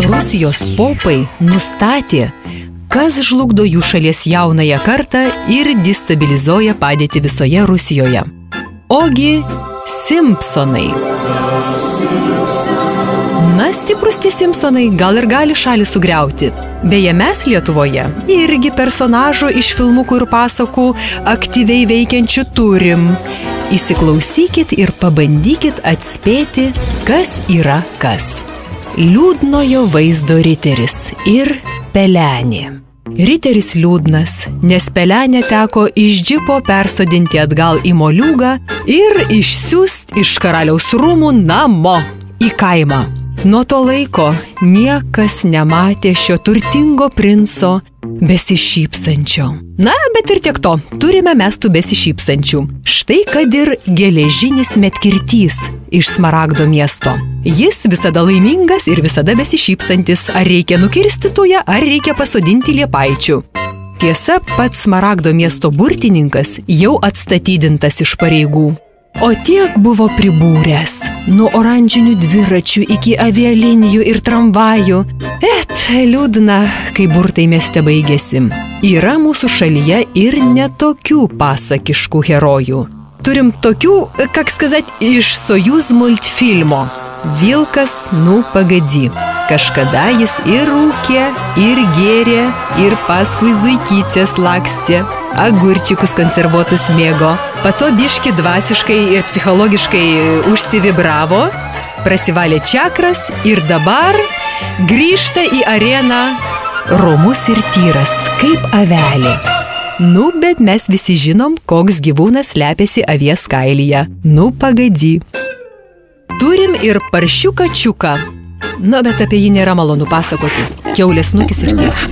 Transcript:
Rusijos popai nustatė, kas žlugdo jų šalies jaunąją kartą ir destabilizuoja padėtį visoje Rusijoje. Ogi Simpsonai. Na, stiprus tie Simpsonai gal ir gali šalį sugriauti. Beje, mes Lietuvoje irgi personažų iš filmukų ir pasakų aktyviai veikiančių turim. Įsiklausykit ir pabandykit atspėti, kas yra kas. Liūdnojo vaizdo riteris ir pelenė. Riteris liūdnas, nes pelenę teko iš džipo persodinti atgal į moliūgą ir išsiųsti iš karaliaus rūmų namo į kaimą. Nuo to laiko niekas nematė šio turtingo princo besišypsančio. Na, bet ir tiek to, turime mes tų besišypsančių. Štai kad ir geležinis medkirtys iš Smaragdo miesto. Jis visada laimingas ir visada besišypsantis. Ar reikia nukirsti tują, ar reikia pasodinti liepaičių. Tiesa, pats Smaragdo miesto burtininkas jau atstatydintas iš pareigų. O tiek buvo pribūręs, nuo oranžinių dviračių iki avialinijų ir tramvajų. Liūdna, kai burtai mieste baigėsi. Yra mūsų šalyje ir netokių pasakiškų herojų. Turim tokių, как сказать, iš Sojuz multfilmo. Vilkas, nu pagadi. Kažkada jis ir rūkė, ir gėrė, ir paskui zuikycės lakstė. Agurčiukus konservuotus mėgo. Pato biški dvasiškai ir psichologiškai užsivibravo, prasivalė čakras ir dabar grįžta į areną romus ir tyras, kaip avelė. Nu, bet mes visi žinom, koks gyvūnas slepiasi avies kailyje. Nu, pagadi. Turim ir paršiuką čiuką. Nu, bet apie jį nėra malonu pasakoti. Kiaulės snukis ir tiek.